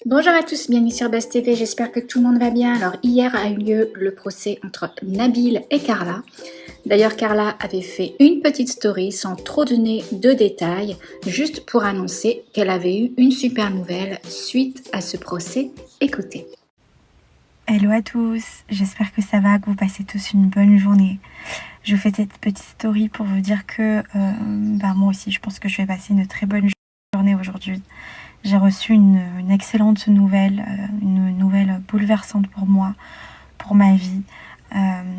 Bonjour à tous, bienvenue sur Buzz TV, j'espère que tout le monde va bien. Alors hier a eu lieu le procès entre Nabil et Carla. D'ailleurs Carla avait fait une petite story sans trop donner de détails, juste pour annoncer qu'elle avait eu une super nouvelle suite à ce procès. Écoutez. Hello à tous, j'espère que ça va, que vous passez tous une bonne journée. Je vous fais cette petite story pour vous dire que moi aussi je pense que je vais passer une très bonne journée aujourd'hui. J'ai reçu une excellente nouvelle, une nouvelle bouleversante pour moi, pour ma vie.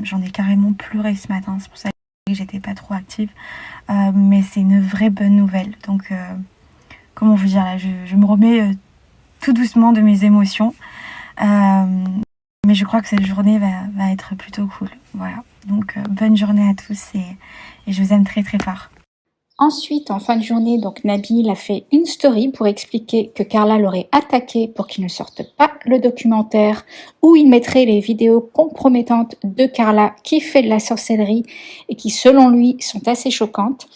J'en ai carrément pleuré ce matin, c'est pour ça que j'étais pas trop active. Mais c'est une vraie bonne nouvelle. Donc, comment vous dire là, je me remets tout doucement de mes émotions. Mais je crois que cette journée va être plutôt cool. Voilà. Donc, bonne journée à tous et je vous aime très très fort. Ensuite, en fin de journée, donc Nabil a fait une story pour expliquer que Carla l'aurait attaqué pour qu'il ne sorte pas le documentaire où il mettrait les vidéos compromettantes de Carla qui fait de la sorcellerie et qui, selon lui, sont assez choquantes.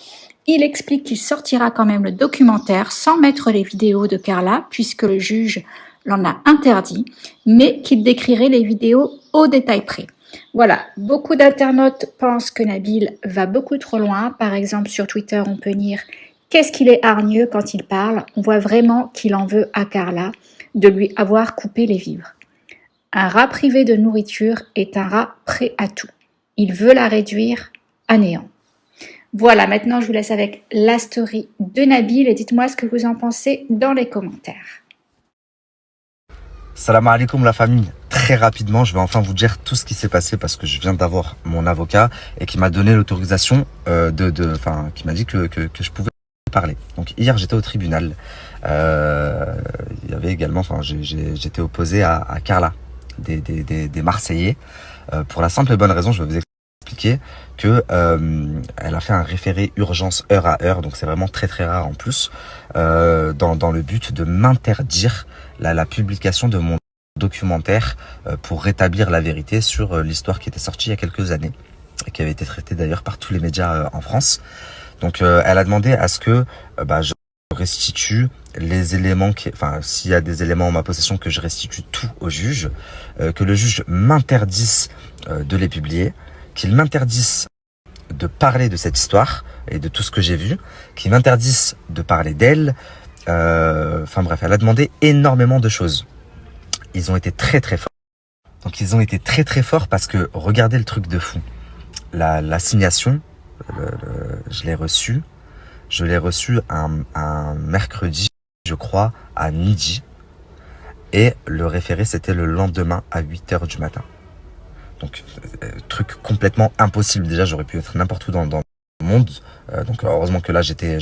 Il explique qu'il sortira quand même le documentaire sans mettre les vidéos de Carla puisque le juge l'en a interdit, mais qu'il décrirait les vidéos au détail près. Voilà, beaucoup d'internautes pensent que Nabil va beaucoup trop loin. Par exemple, sur Twitter, on peut lire « Qu'est-ce qu'il est hargneux quand il parle ?» On voit vraiment qu'il en veut à Carla de lui avoir coupé les vivres. Un rat privé de nourriture est un rat prêt à tout. Il veut la réduire à néant. Voilà, maintenant je vous laisse avec la story de Nabil et dites-moi ce que vous en pensez dans les commentaires. Salam alaikum la famille. Très rapidement, je vais enfin vous dire tout ce qui s'est passé parce que je viens d'avoir mon avocat et qui m'a donné l'autorisation qui m'a dit que je pouvais parler. Donc hier, j'étais au tribunal. Il y avait également, j'étais opposé à Carla, des Marseillais, pour la simple et bonne raison, je vais vous expliquer que elle a fait un référé urgence heure à heure, donc c'est vraiment très très rare en plus, dans le but de m'interdire la publication de mon documentaire pour rétablir la vérité sur l'histoire qui était sortie il y a quelques années et qui avait été traitée d'ailleurs par tous les médias en France. Donc elle a demandé à ce que je restitue les éléments s'il y a des éléments en ma possession, que je restitue tout au juge, que le juge m'interdise de les publier, qu'il m'interdise de parler de cette histoire et de tout ce que j'ai vu, qu'il m'interdise de parler d'elle. Bref, elle a demandé énormément de choses. Ils ont été très très forts. Donc ils ont été très très forts parce que regardez le truc de fou. L'assignation, je l'ai reçue. Je l'ai reçue un mercredi, je crois, à midi. Et le référé, c'était le lendemain à 8h du matin. Donc, truc complètement impossible. Déjà, j'aurais pu être n'importe où dans le monde. Donc, heureusement que là, j'étais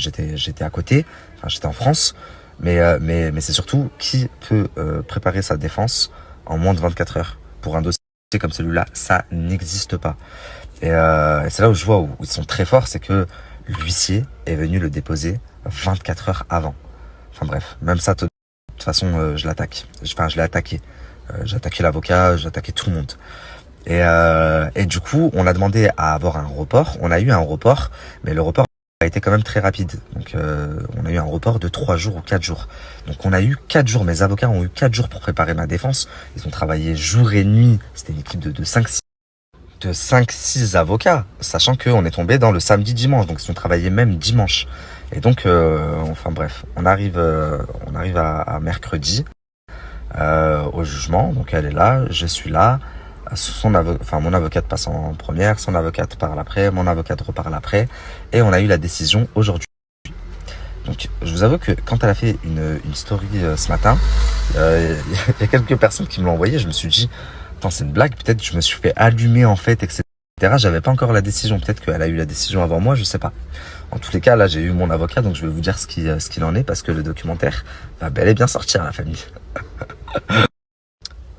à côté. Enfin, j'étais en France. Mais c'est surtout qui peut préparer sa défense en moins de 24 heures. Pour un dossier comme celui-là, ça n'existe pas. Et c'est là où je vois où ils sont très forts, c'est que l'huissier est venu le déposer 24 heures avant. Enfin bref, même ça, de toute façon, je l'attaque. Je l'ai attaqué. J'ai attaqué l'avocat, j'ai attaqué tout le monde. Et du coup, on a demandé à avoir un report. On a eu un report, mais le report a été quand même très rapide. Donc, on a eu un report de 3 jours ou 4 jours. Donc, on a eu 4 jours. Mes avocats ont eu 4 jours pour préparer ma défense. Ils ont travaillé jour et nuit. C'était une équipe de 5-6 avocats, sachant qu'on est tombé dans le samedi-dimanche. Donc, ils ont travaillé même dimanche. Et donc, on arrive à mercredi au jugement. Donc, elle est là, je suis là. Mon avocate passe en première, son avocate parle après, mon avocate reparle après, et on a eu la décision aujourd'hui. Donc, je vous avoue que quand elle a fait une story ce matin, il y a quelques personnes qui me l'ont envoyé. Je me suis dit, attends, c'est une blague, peut-être je me suis fait allumer en fait, etc. J'avais pas encore la décision, peut-être qu'elle a eu la décision avant moi, je sais pas. En tous les cas, là, j'ai eu mon avocat, donc je vais vous dire ce qu'il en est, parce que le documentaire va bel et bien sortir, la famille.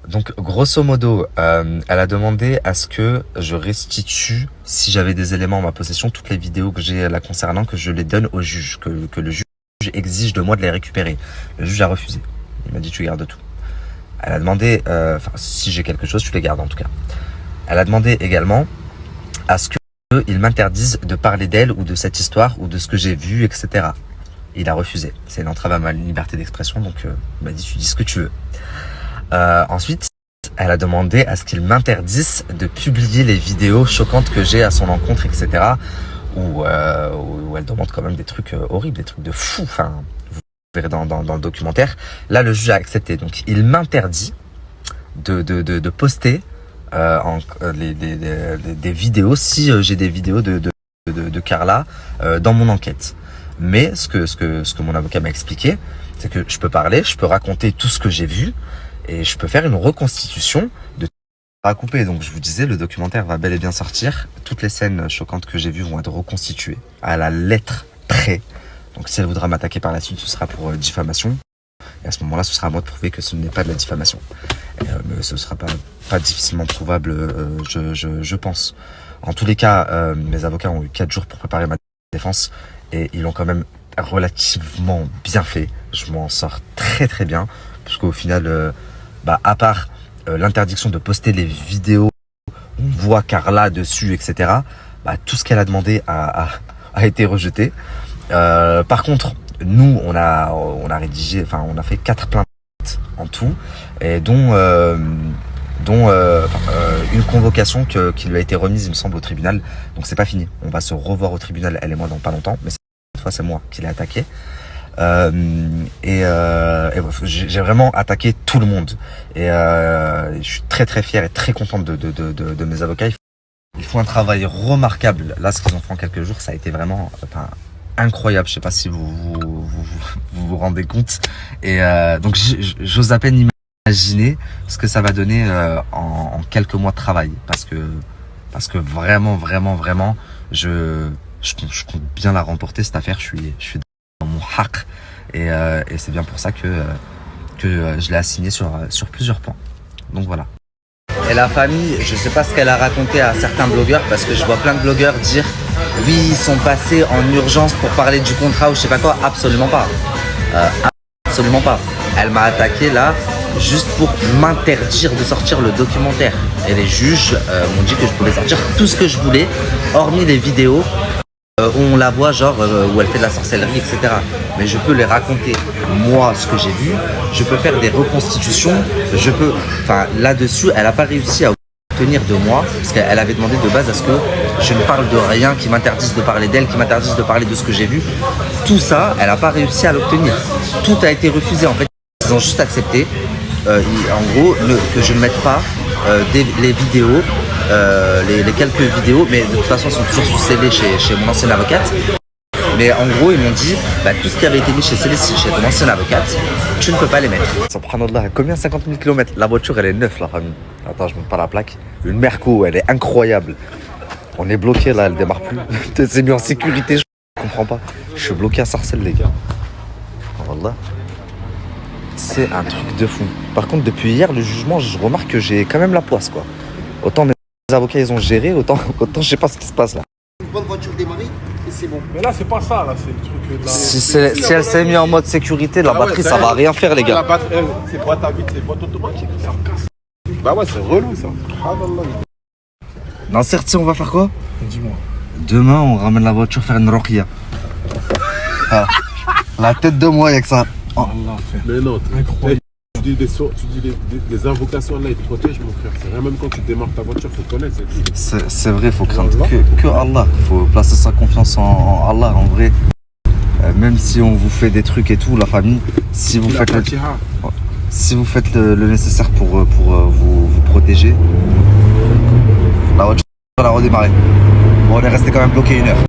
Donc, grosso modo, elle a demandé à ce que je restitue, si j'avais des éléments en ma possession, toutes les vidéos que j'ai la concernant, que je les donne au juge, que le juge exige de moi de les récupérer. Le juge a refusé. Il m'a dit, tu gardes tout. Elle a demandé, si j'ai quelque chose, tu les gardes en tout cas. Elle a demandé également à ce qu'il m'interdise de parler d'elle ou de cette histoire ou de ce que j'ai vu, etc. Il a refusé. C'est une entrave à ma liberté d'expression, donc il m'a dit tu dis ce que tu veux. Ensuite, elle a demandé à ce qu'il m'interdise de publier les vidéos choquantes que j'ai à son encontre, etc. Où elle demande quand même des trucs horribles, des trucs de fou. Enfin, vous verrez dans le documentaire. Là, le juge a accepté. Donc, il m'interdit de poster des vidéos si j'ai des vidéos de Carla dans mon enquête. Mais ce que mon avocat m'a expliqué, c'est que je peux parler, je peux raconter tout ce que j'ai vu et je peux faire une reconstitution de à couper. Donc je vous disais, le documentaire va bel et bien sortir. Toutes les scènes choquantes que j'ai vues vont être reconstituées à la lettre près. Donc si elle voudra m'attaquer par la suite, ce sera pour diffamation. Et à ce moment-là, ce sera à moi de prouver que ce n'est pas de la diffamation. Mais ce ne sera pas difficilement prouvable, je pense. En tous les cas, mes avocats ont eu 4 jours pour préparer ma défense et ils l'ont quand même relativement bien fait. Je m'en sors très très bien, parce qu'au final, à part l'interdiction de poster les vidéos, on voit Carla dessus, etc. Tout ce qu'elle a demandé a été rejeté. Par contre, nous, on a rédigé, enfin, on a fait 4 plaintes en tout, et dont une convocation qui lui a été remise, il me semble, au tribunal. Donc c'est pas fini. On va se revoir au tribunal, elle et moi, dans pas longtemps. Mais cette fois, c'est moi qui l'ai attaqué. J'ai vraiment attaqué tout le monde. Et je suis très très fier et très content de mes avocats. Ils font un travail remarquable. Là, ce qu'ils ont fait en quelques jours, ça a été vraiment incroyable. Je sais pas si vous rendez compte. Et donc j'ose à peine imaginer ce que ça va donner en quelques mois de travail, parce que vraiment je compte bien la remporter, cette affaire. Je suis dans mon haq et c'est bien pour ça que je l'ai assigné sur plusieurs points. Donc voilà. Et la famille, je sais pas ce qu'elle a raconté à certains blogueurs, parce que je vois plein de blogueurs dire oui, ils sont passés en urgence pour parler du contrat ou je sais pas quoi. Absolument pas. Absolument pas. Elle m'a attaqué là juste pour m'interdire de sortir le documentaire. Et les juges m'ont dit que je pouvais sortir tout ce que je voulais, hormis les vidéos où on la voit genre où elle fait de la sorcellerie, etc. Mais je peux les raconter moi ce que j'ai vu, je peux faire des reconstitutions, là-dessus elle n'a pas réussi à obtenir de moi, parce qu'elle avait demandé de base à ce que je ne parle de rien, qui m'interdise de parler d'elle, qui m'interdise de parler de ce que j'ai vu. Tout ça, elle n'a pas réussi à l'obtenir. Tout a été refusé en fait. Ils ont juste accepté, en gros, que je ne mette pas les vidéos, les quelques vidéos, mais de toute façon, elles sont toujours sous scellé chez mon ancienne avocate. Mais en gros, ils m'ont dit, tout ce qui avait été mis chez ton ancienne avocate, tu ne peux pas les mettre. Subhanallah, combien 50 000 km? La voiture, elle est neuve, la famille. Attends, je ne monte pas la plaque. Une Merco, elle est incroyable. On est bloqué là, elle démarre plus. C'est mis en sécurité, je comprends pas. Je suis bloqué à Sarcelles, les gars. Wallah. C'est un truc de fou. Par contre, depuis hier, le jugement, je remarque que j'ai quand même la poisse, quoi. Autant mes avocats, ils ont géré, autant je sais pas ce qui se passe là. Une bonne voiture démarrée et c'est bon. Mais là, c'est pas ça, là, c'est le truc de la... Si elle s'est mise en mode sécurité, la batterie, ça va rien faire, les La gars. batterie, c'est boîte à vide, c'est boîte automatique, ça me casse. Bah ouais, c'est relou, ça. Dans certes, on va faire quoi? Dis-moi. Demain, on ramène la voiture faire une roquia. Ah, la tête de moi, y'a que ça. Oh. Allah, frère. Mais non, Incroyable. tu dis des invocations là, ils te protègent, mon frère. C'est rien, même quand tu démarres ta voiture, faut connaître. C'est vrai, faut craindre que Allah. Faut placer sa confiance en Allah, en vrai. Même si on vous fait des trucs et tout, la famille, si vous faites le nécessaire pour vous protéger, la voiture va redémarrer. Bon, on est resté quand même bloqué 1 heure.